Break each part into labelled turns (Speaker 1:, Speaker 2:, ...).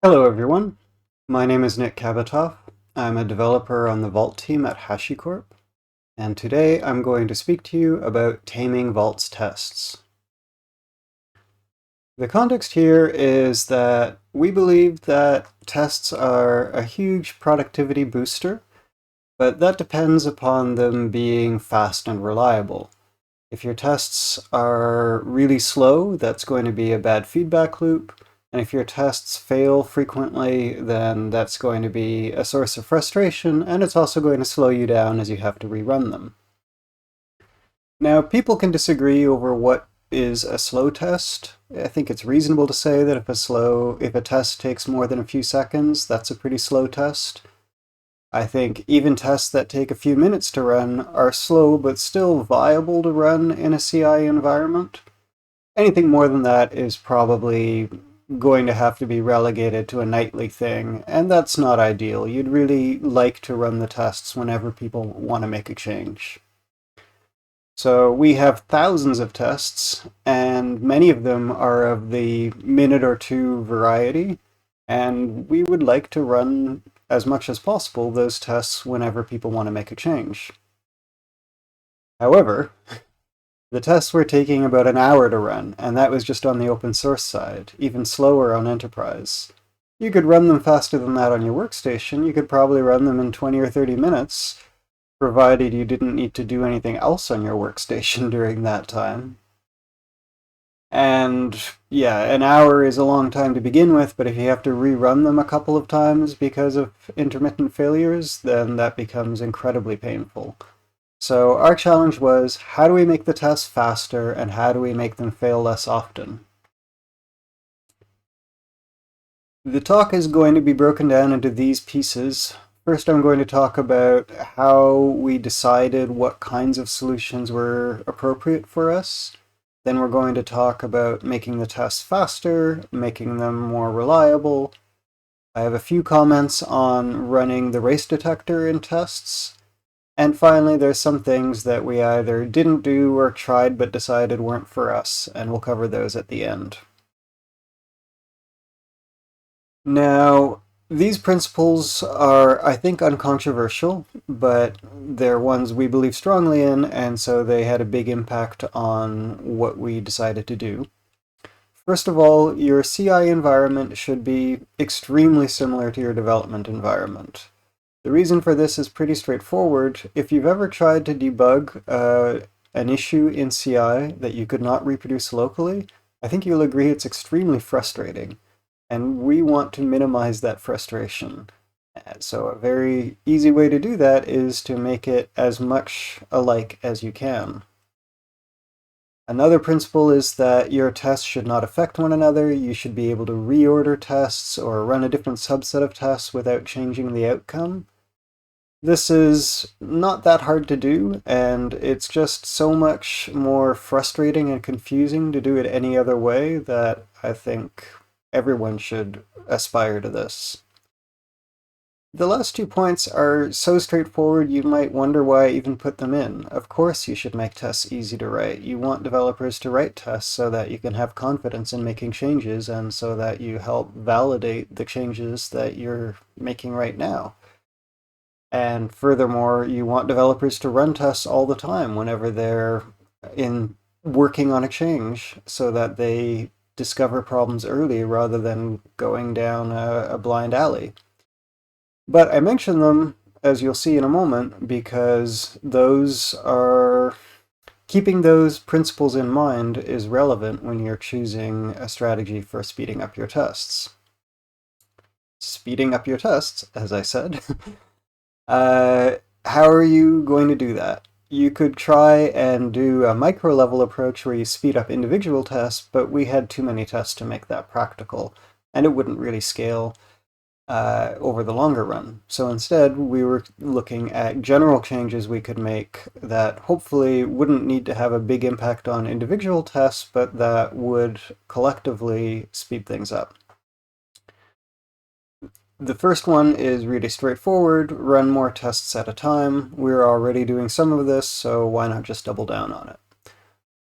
Speaker 1: Hello everyone, my name is Nick Cabatoff. I'm a developer on the Vault team at HashiCorp, and today I'm going to speak to you about taming Vault's tests. The context here is that we believe that tests are a huge productivity booster, but that depends upon them being fast and reliable. If your tests are really slow, that's going to be a bad feedback loop. And if your tests fail frequently, then that's going to be a source of frustration, and it's also going to slow you down as you have to rerun them. Now, people can disagree over what is a slow test. I think it's reasonable to say that if a test takes more than a few seconds, that's a pretty slow test. I think even tests that take a few minutes to run are slow but still viable to run in a CI environment. Anything more than that is probably going to have to be relegated to a nightly thing, and that's not ideal. You'd really like to run the tests whenever people want to make a change. So we have thousands of tests, and many of them are of the minute or two variety, and we would like to run as much as possible those tests whenever people want to make a change. However, the tests were taking about an hour to run, and that was just on the open source side, even slower on enterprise. You could run them faster than that on your workstation. You could probably run them in 20 or 30 minutes, provided you didn't need to do anything else on your workstation during that time. And yeah, an hour is a long time to begin with, but if you have to rerun them a couple of times because of intermittent failures, then that becomes incredibly painful. So our challenge was, how do we make the tests faster and how do we make them fail less often? The talk is going to be broken down into these pieces. First, I'm going to talk about how we decided what kinds of solutions were appropriate for us. Then we're going to talk about making the tests faster, making them more reliable. I have a few comments on running the race detector in tests. And finally, there's some things that we either didn't do or tried but decided weren't for us, and we'll cover those at the end. Now, these principles are, I think, uncontroversial, but they're ones we believe strongly in, and so they had a big impact on what we decided to do. First of all, your CI environment should be extremely similar to your development environment. The reason for this is pretty straightforward. If you've ever tried to debug an issue in CI that you could not reproduce locally, I think you'll agree it's extremely frustrating. And we want to minimize that frustration. So a very easy way to do that is to make it as much alike as you can. Another principle is that your tests should not affect one another. You should be able to reorder tests or run a different subset of tests without changing the outcome. This is not that hard to do, and it's just so much more frustrating and confusing to do it any other way that I think everyone should aspire to this. The last 2 points are so straightforward you might wonder why I even put them in. Of course you should make tests easy to write. You want developers to write tests so that you can have confidence in making changes and so that you help validate the changes that you're making right now. And furthermore, you want developers to run tests all the time whenever they're working on a change so that they discover problems early rather than going down a blind alley. But I mention them, as you'll see in a moment, because keeping those principles in mind is relevant when you're choosing a strategy for speeding up your tests. Speeding up your tests, as I said. How are you going to do that? You could try and do a micro-level approach where you speed up individual tests, but we had too many tests to make that practical, and it wouldn't really scale over the longer run. So instead, we were looking at general changes we could make that hopefully wouldn't need to have a big impact on individual tests, but that would collectively speed things up. The first one is really straightforward, run more tests at a time. We're already doing some of this, so why not just double down on it?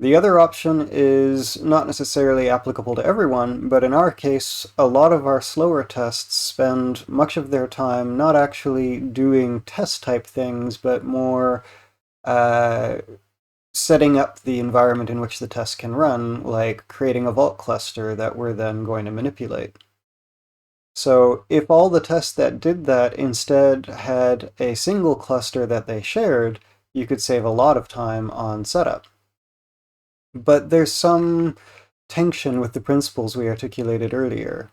Speaker 1: The other option is not necessarily applicable to everyone, but in our case, a lot of our slower tests spend much of their time not actually doing test type things, but more uh, setting up the environment in which the test can run, like creating a vault cluster that we're then going to manipulate. So if all the tests that did that instead had a single cluster that they shared, you could save a lot of time on setup. But there's some tension with the principles we articulated earlier.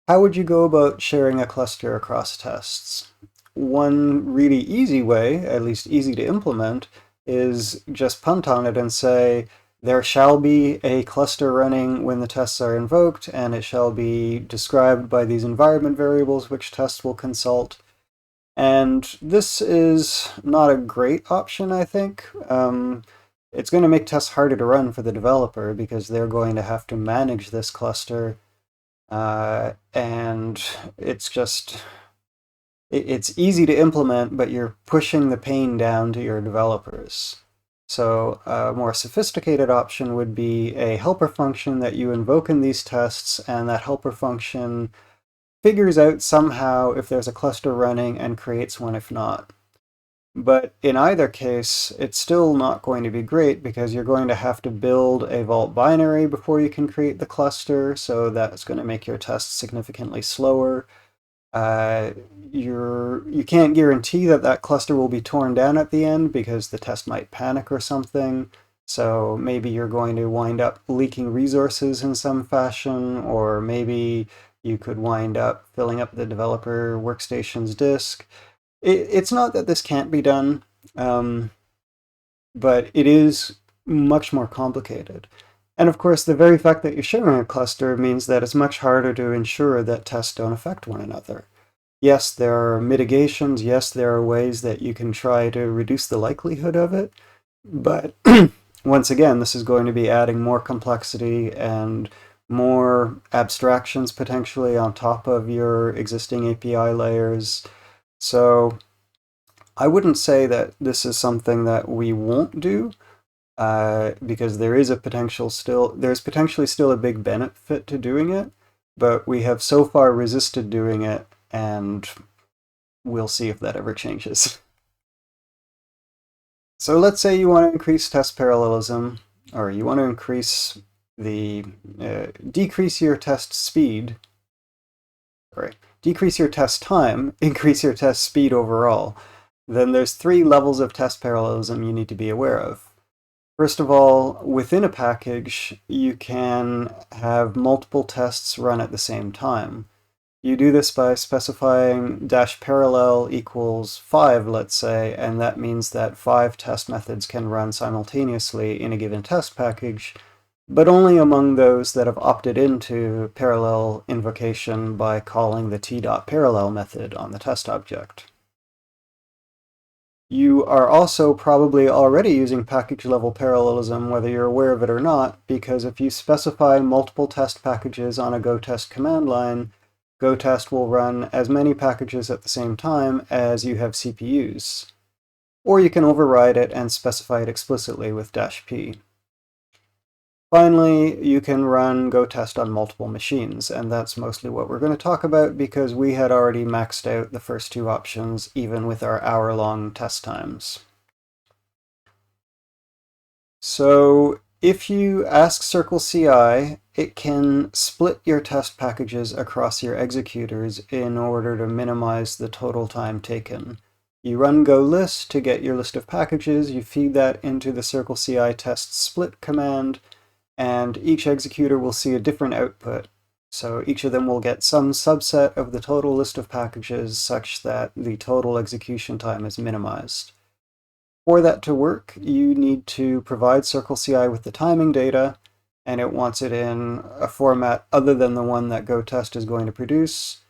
Speaker 1: How would you go about sharing a cluster across tests? One really easy way, at least easy to implement, is just punt on it and say, there shall be a cluster running when the tests are invoked, and it shall be described by these environment variables which tests will consult. And this is not a great option, I think. It's going to make tests harder to run for the developer because they're going to have to manage this cluster, and it's just it's easy to implement, but you're pushing the pain down to your developers. So a more sophisticated option would be a helper function that you invoke in these tests, and that helper function figures out somehow if there's a cluster running and creates one if not. But in either case, it's still not going to be great because you're going to have to build a vault binary before you can create the cluster, so that's going to make your tests significantly slower. Uh, you can't guarantee that that cluster will be torn down at the end because the test might panic or something. So maybe you're going to wind up leaking resources in some fashion, or maybe you could wind up filling up the developer workstation's disk. It's not that this can't be done, um, but it is much more complicated. And of course, the very fact that you're sharing a cluster means that it's much harder to ensure that tests don't affect one another. Yes, there are mitigations. Yes, there are ways that you can try to reduce the likelihood of it. But once again, this is going to be adding more complexity and more abstractions potentially on top of your existing API layers. So I wouldn't say that this is something that we won't do, because there's potentially still a big benefit to doing it, but we have so far resisted doing it, and we'll see if that ever changes. So let's say you want to increase test parallelism, or you want to increase the decrease your test speed, sorry, decrease your test time, increase your test speed overall. Then there's three levels of test parallelism you need to be aware of. First of all, within a package, you can have multiple tests run at the same time. You do this by specifying dash parallel equals 5, let's say, and that means that 5 test methods can run simultaneously in a given test package, but only among those that have opted into parallel invocation by calling the t.parallel method on the test object. You are also probably already using package-level parallelism, whether you're aware of it or not, because if you specify multiple test packages on a GoTest command line, GoTest will run as many packages at the same time as you have CPUs. Or you can override it and specify it explicitly with -p. Finally, you can run GoTest on multiple machines, and that's mostly what we're going to talk about because we had already maxed out the first two options even with our hour-long test times. So if you ask CircleCl, it can split your test packages across your executors in order to minimize the total time taken. You run go list to get your list of packages, you feed that into the CircleCl test split command, and each executor will see a different output. So each of them will get some subset of the total list of packages such that the total execution time is minimized. For that to work, you need to provide CircleCl with the timing data, and it wants it in a format other than the one that GoTest is going to produce.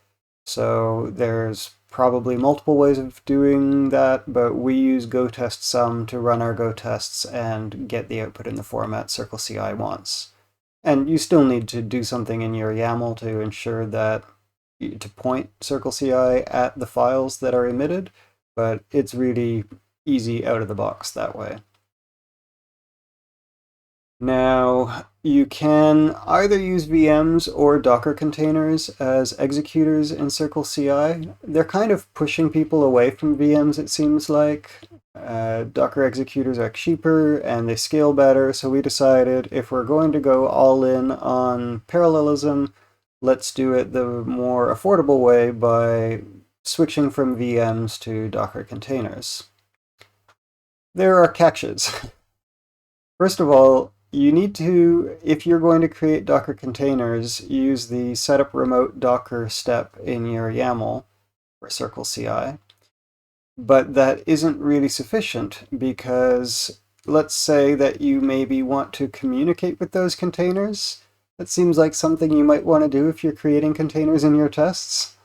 Speaker 1: So there's probably multiple ways of doing that, but we use GoTest sum to run our GoTests and get the output in the format CircleCl wants. And you still need to do something in your YAML to ensure that to point CircleCl at the files that are emitted, but it's really easy out of the box that way. Now, you can either use VMs or Docker containers as executors in CircleCI. They're kind of pushing people away from VMs, it seems like. Docker executors are cheaper and they scale better, so we decided if we're going to go all in on parallelism, let's do it the more affordable way by switching from VMs to Docker containers. There are catches. First of all, you need to, if you're going to create Docker containers, use the setup remote Docker step in your YAML for CircleCI. But that isn't really sufficient because let's say that you maybe want to communicate with those containers. That seems like something you might want to do if you're creating containers in your tests.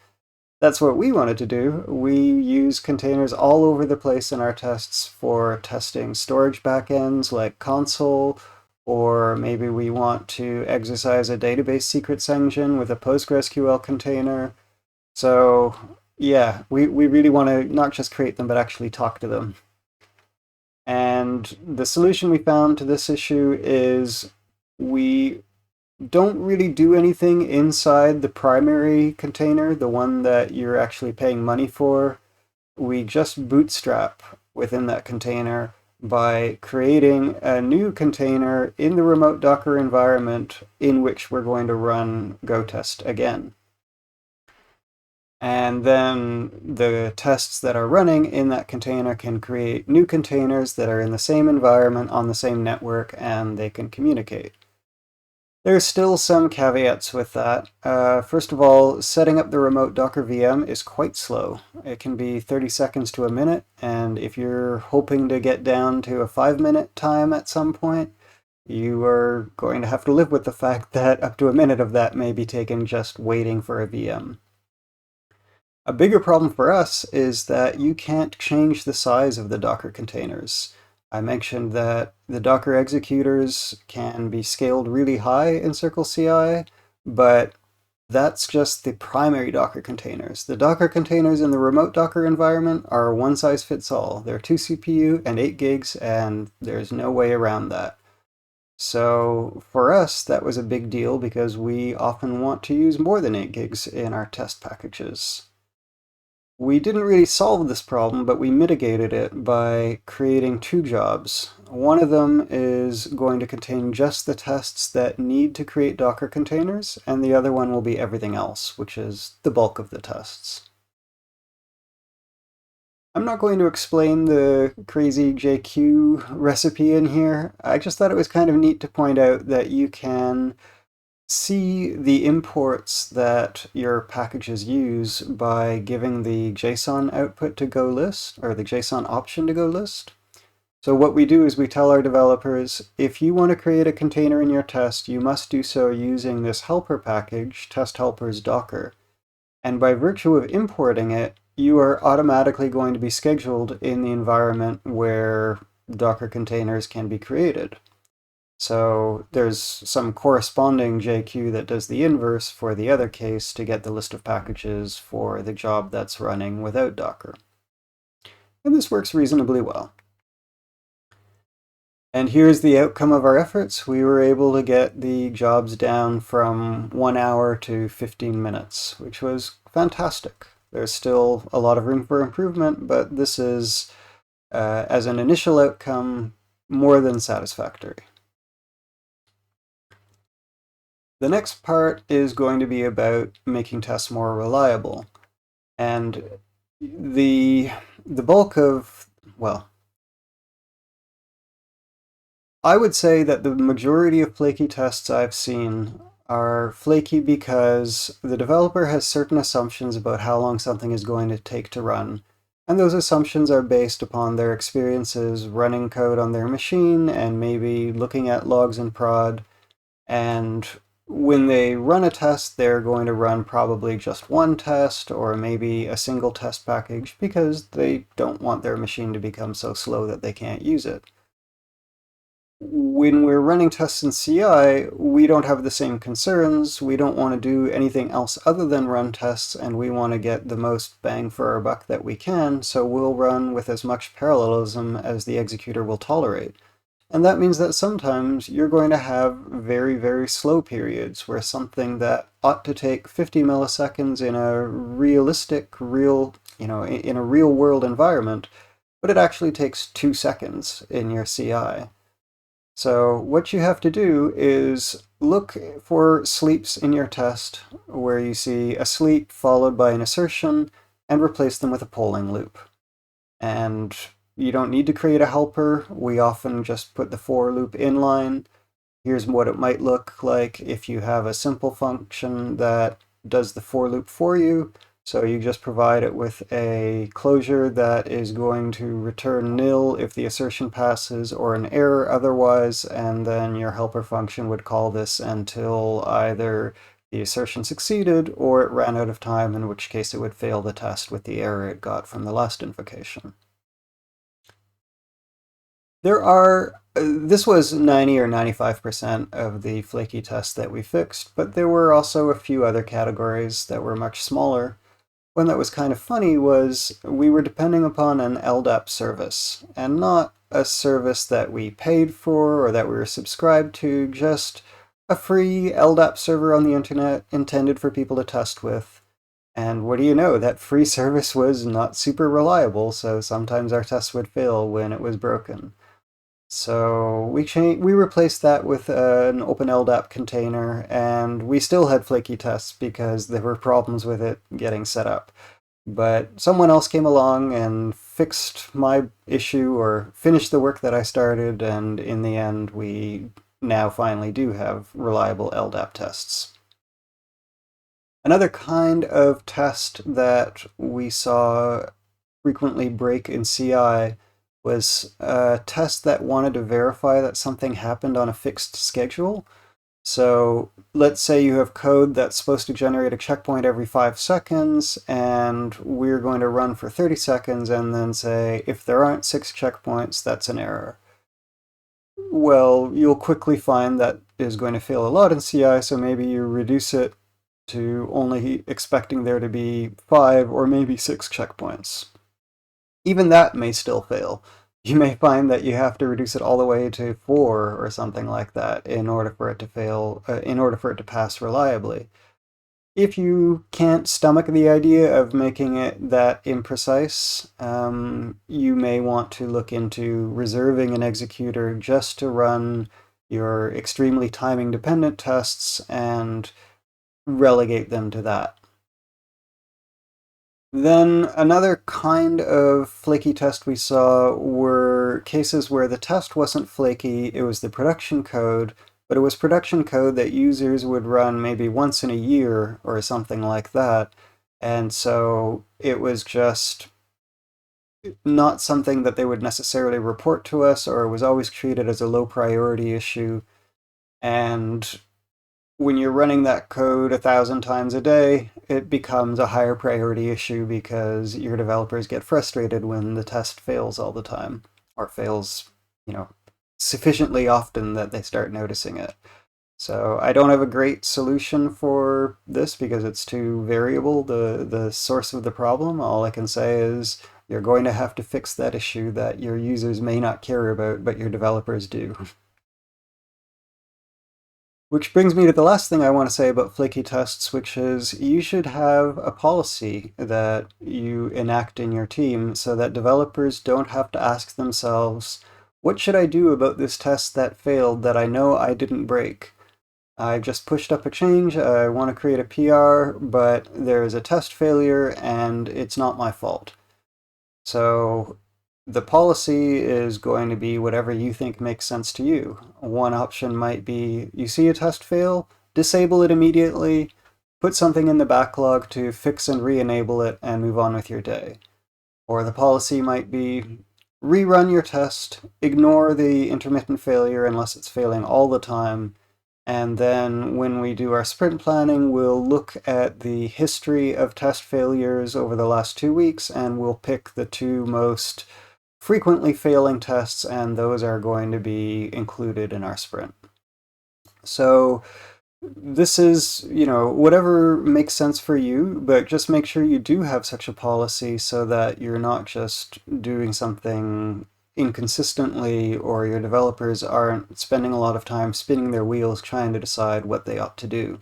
Speaker 1: That's what we wanted to do. We use containers all over the place in our tests for testing storage backends like console, or maybe we want to exercise a database secrets engine with a PostgreSQL container. So yeah, we really want to not just create them, but actually talk to them. And the solution we found to this issue is we don't really do anything inside the primary container, the one that you're actually paying money for. We just bootstrap within that container by creating a new container in the remote Docker environment in which we're going to run go test again. And then the tests that are running in that container can create new containers that are in the same environment on the same network, and they can communicate. There's still some caveats with that. First of all, setting up the remote Docker VM is quite slow. It can be 30 seconds to a minute, and if you're hoping to get down to a 5-minute time at some point, you are going to have to live with the fact that up to a minute of that may be taken just waiting for a VM. A bigger problem for us is that you can't change the size of the Docker containers. I mentioned that the Docker executors can be scaled really high in CircleCI, but that's just the primary Docker containers. The Docker containers in the remote Docker environment are one size fits all. They're 2 CPU and 8 gigs, and there's no way around that. So for us, that was a big deal because we often want to use more than 8 gigs in our test packages. We didn't really solve this problem, but we mitigated it by creating 2 jobs. One of them is going to contain just the tests that need to create Docker containers, and the other one will be everything else, which is the bulk of the tests. I'm not going to explain the crazy JQ recipe in here. I just thought it was kind of neat to point out that you can see the imports that your packages use by giving the JSON output to go list, or the JSON option to go list. So what we do is we tell our developers, if you want to create a container in your test, you must do so using this helper package, test helpers docker. And by virtue of importing it, you are automatically going to be scheduled in the environment where Docker containers can be created. So there's some corresponding JQ that does the inverse for the other case to get the list of packages for the job that's running without Docker. And this works reasonably well. And here's the outcome of our efforts. We were able to get the jobs down from 1 hour to 15 minutes, which was fantastic. There's still a lot of room for improvement, but this is, as an initial outcome, more than satisfactory. The next part is going to be about making tests more reliable. And the bulk of, well, I would say that the majority of flaky tests I've seen are flaky because the developer has certain assumptions about how long something is going to take to run. And those assumptions are based upon their experiences running code on their machine and maybe looking at logs in prod. And when they run a test, they're going to run probably just one test or maybe a single test package because they don't want their machine to become so slow that they can't use it. When we're running tests in CI, we don't have the same concerns. We don't want to do anything else other than run tests, and we want to get the most bang for our buck that we can, so we'll run with as much parallelism as the executor will tolerate. And that means that sometimes you're going to have very, very slow periods where something that ought to take 50 milliseconds in a realistic, in a real world environment, but it actually takes 2 seconds in your CI. So what you have to do is look for sleeps in your test where you see a sleep followed by an assertion and replace them with a polling loop. And you don't need to create a helper. We often just put the for loop inline. Here's what it might look like if you have a simple function that does the for loop for you. So you just provide it with a closure that is going to return nil if the assertion passes or an error otherwise, and then your helper function would call this until either the assertion succeeded or it ran out of time, in which case it would fail the test with the error it got from the last invocation. This was 90 or 95% of the flaky tests that we fixed, but there were also a few other categories that were much smaller. One that was kind of funny was we were depending upon an LDAP service, and not a service that we paid for or that we were subscribed to, just a free LDAP server on the internet intended for people to test with. And what do you know, that free service was not super reliable, so sometimes our tests would fail when it was broken. So we replaced that with an open LDAP container, and we still had flaky tests because there were problems with it getting set up. But someone else came along and fixed my issue or finished the work that I started, and in the end, we now finally do have reliable LDAP tests. Another kind of test that we saw frequently break in CI was a test that wanted to verify that something happened on a fixed schedule. So let's say you have code that's supposed to generate a checkpoint every 5 seconds, and we're going to run for 30 seconds and then say, if there aren't 6 checkpoints, that's an error. Well, you'll quickly find that is going to fail a lot in CI, so maybe you reduce it to only expecting there to be 5 or maybe 6 checkpoints. Even that may still fail. You may find that you have to reduce it all the way to 4 or something like that in order for it to fail, in order for it to pass reliably. If you can't stomach the idea of making it that imprecise, you may want to look into reserving an executor just to run your extremely timing dependent tests and relegate them to that. Then another kind of flaky test we saw were cases where the test wasn't flaky, it was the production code, but it was production code that users would run maybe once in a year or something like that. And so it was just not something that they would necessarily report to us, or it was always treated as a low priority issue. And when you're running that code 1,000 times a day, it becomes a higher priority issue because your developers get frustrated when the test fails all the time, or fails, sufficiently often that they start noticing it. So I don't have a great solution for this because it's too variable, the source of the problem. All I can say is you're going to have to fix that issue that your users may not care about, but your developers do. Which brings me to the last thing I want to say about flaky tests, which is you should have a policy that you enact in your team so that developers don't have to ask themselves, what should I do about this test that failed that I know I didn't break? I just pushed up a change, I want to create a PR, but there's a test failure and it's not my fault. So the policy is going to be whatever you think makes sense to you. One option might be you see a test fail, disable it immediately, put something in the backlog to fix and re-enable it, and move on with your day. Or the policy might be rerun your test, ignore the intermittent failure unless it's failing all the time, and then when we do our sprint planning, we'll look at the history of test failures over the last 2 weeks, and we'll pick the 2 most frequently failing tests, and those are going to be included in our sprint. So this is, whatever makes sense for you, but just make sure you do have such a policy so that you're not just doing something inconsistently, or your developers aren't spending a lot of time spinning their wheels trying to decide what they ought to do.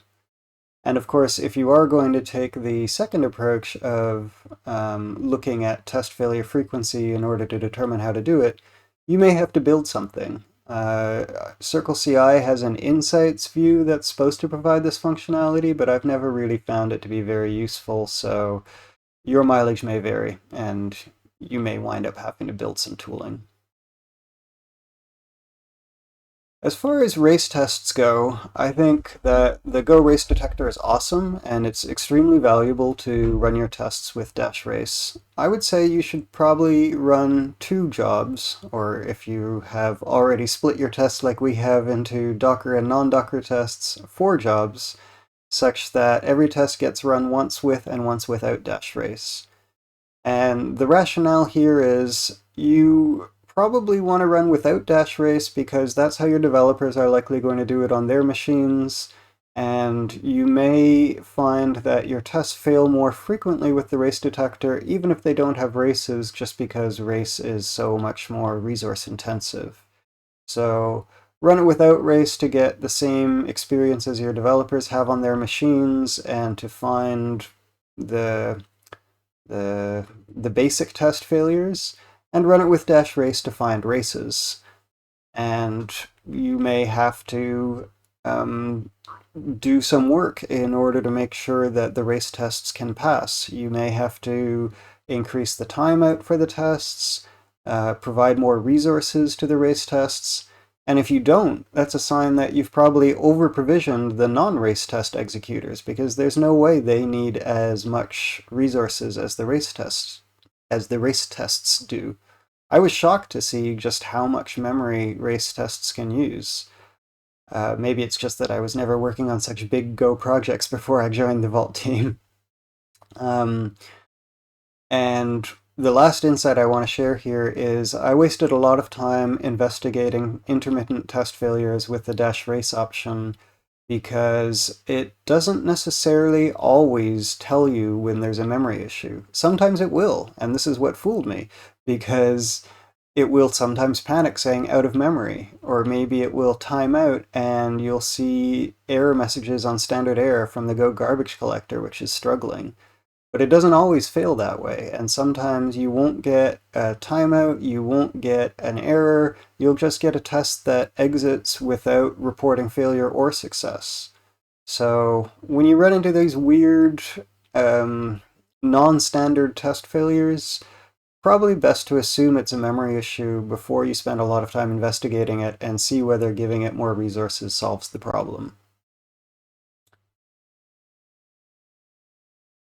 Speaker 1: And of course, if you are going to take the second approach of looking at test failure frequency in order to determine how to do it, you may have to build something. CircleCl has an insights view that's supposed to provide this functionality, but I've never really found it to be very useful, so your mileage may vary, and you may wind up having to build some tooling. As far as race tests go, I think that the Go race detector is awesome, and it's extremely valuable to run your tests with dash race. I would say you should probably run 2 jobs, or if you have already split your tests like we have into Docker and non-Docker tests, 4 jobs, such that every test gets run once with and once without dash race. And the rationale here is you probably want to run without dash race because that's how your developers are likely going to do it on their machines. And you may find that your tests fail more frequently with the race detector, even if they don't have races, just because race is so much more resource intensive. So run it without race to get the same experience as your developers have on their machines and to find the the basic test failures, and run it with dash race to find races. And you may have to do some work in order to make sure that the race tests can pass. You may have to increase the timeout for the tests, provide more resources to the race tests, and if you don't, that's a sign that you've probably over-provisioned the non-race test executors, because there's no way they need as much resources as the race tests do. I was shocked to see just how much memory race tests can use. Maybe it's just that I was never working on such big Go projects before I joined the Vault team. And the last insight I want to share here is I wasted a lot of time investigating intermittent test failures with the dash race option because it doesn't necessarily always tell you when there's a memory issue. Sometimes it will, and this is what fooled me, because it will sometimes panic saying out of memory, or maybe it will time out and you'll see error messages on standard error from the Go garbage collector, which is struggling. But it doesn't always fail that way, and sometimes you won't get a timeout, you won't get an error, you'll just get a test that exits without reporting failure or success. So when you run into these weird non-standard test failures, probably best to assume it's a memory issue before you spend a lot of time investigating it and see whether giving it more resources solves the problem.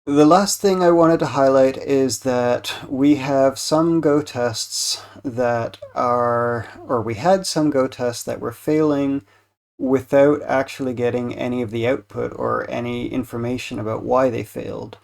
Speaker 1: The last thing I wanted to highlight is that we have some Go tests that are, or we had some Go tests that were failing without actually getting any of the output or any information about why they failed.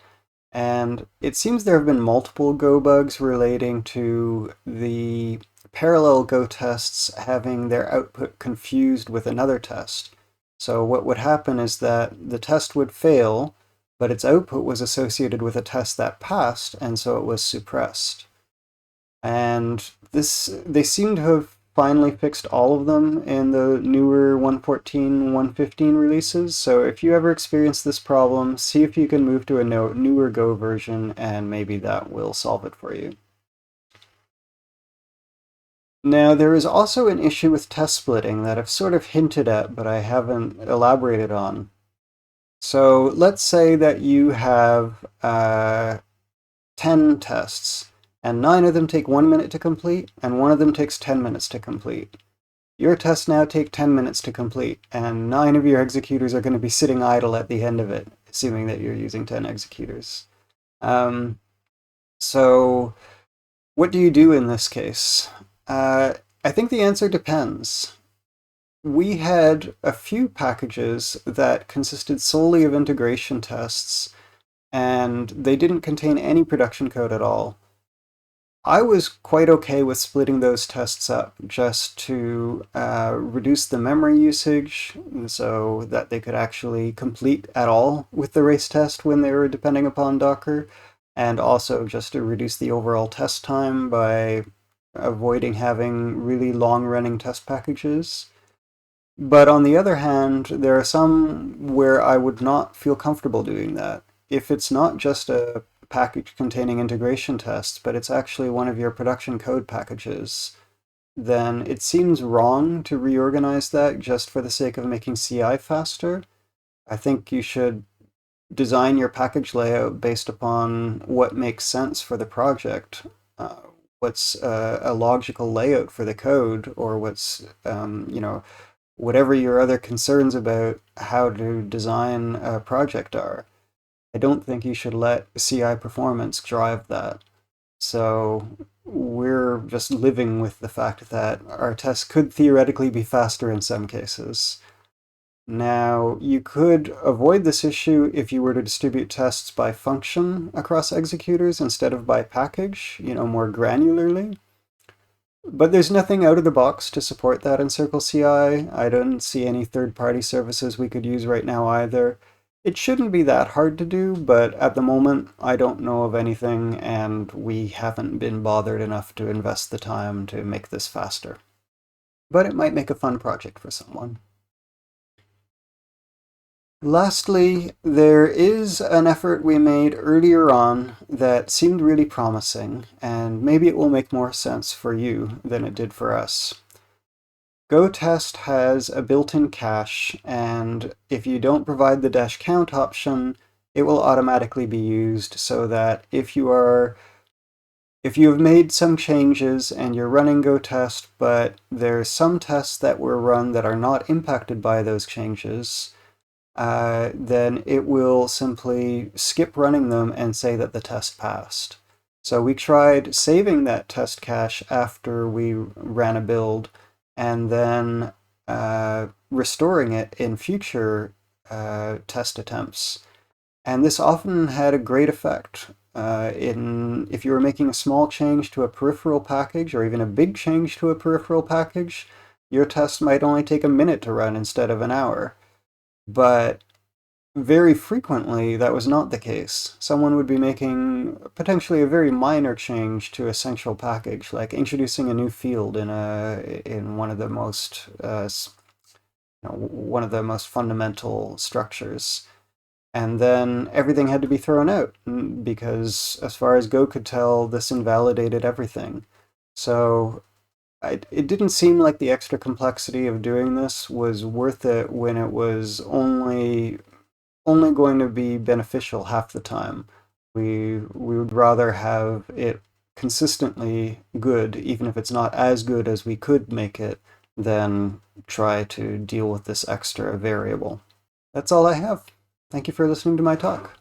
Speaker 1: And it seems there have been multiple Go bugs relating to the parallel Go tests having their output confused with another test. So what would happen is that the test would fail, but its output was associated with a test that passed, and so it was suppressed. And they seem to have finally fixed all of them in the newer 1.14, 1.15 releases, so if you ever experience this problem, see if you can move to a newer Go version, and maybe that will solve it for you. Now, there is also an issue with test splitting that I've sort of hinted at, but I haven't elaborated on. So let's say that you have 10 tests, and 9 of them take 1 minute to complete, and 1 of them takes 10 minutes to complete. Your tests now take 10 minutes to complete, and 9 of your executors are going to be sitting idle at the end of it, assuming that you're using 10 executors. So what do you do in this case? I think the answer depends. We had a few packages that consisted solely of integration tests, and they didn't contain any production code at all. I was quite okay with splitting those tests up just to reduce the memory usage so that they could actually complete at all with the race test when they were depending upon Docker, and also just to reduce the overall test time by avoiding having really long-running test packages. But on the other hand, there are some where I would not feel comfortable doing that. If it's not just a package containing integration tests, but it's actually one of your production code packages, then it seems wrong to reorganize that just for the sake of making CI faster. I think you should design your package layout based upon what makes sense for the project. Uh, what's a logical layout for the code, or what's, whatever your other concerns about how to design a project are. I don't think you should let CI performance drive that. So we're just living with the fact that our tests could theoretically be faster in some cases. Now, you could avoid this issue if you were to distribute tests by function across executors instead of by package, more granularly. But there's nothing out of the box to support that in CircleCl. I don't see any third-party services we could use right now either. It shouldn't be that hard to do, but at the moment, I don't know of anything, and we haven't been bothered enough to invest the time to make this faster. But it might make a fun project for someone. Lastly, there is an effort we made earlier on that seemed really promising, and maybe it will make more sense for you than it did for us. GoTest has a built-in cache, and if you don't provide the -count option, it will automatically be used so that if you have made some changes and you're running GoTest, but there's some tests that were run that are not impacted by those changes, then it will simply skip running them and say that the test passed. So we tried saving that test cache after we ran a build and then restoring it in future test attempts. And this often had a great effect. If you were making a small change to a peripheral package or even a big change to a peripheral package, your test might only take a minute to run instead of an hour. But very frequently, that was not the case. Someone would be making potentially a very minor change to a central package, like introducing a new field in one of the most fundamental structures, and then everything had to be thrown out because, as far as Go could tell, this invalidated everything. So it didn't seem like the extra complexity of doing this was worth it when it was only going to be beneficial half the time. We would rather have it consistently good, even if it's not as good as we could make it, than try to deal with this extra variable. That's all I have. Thank you for listening to my talk.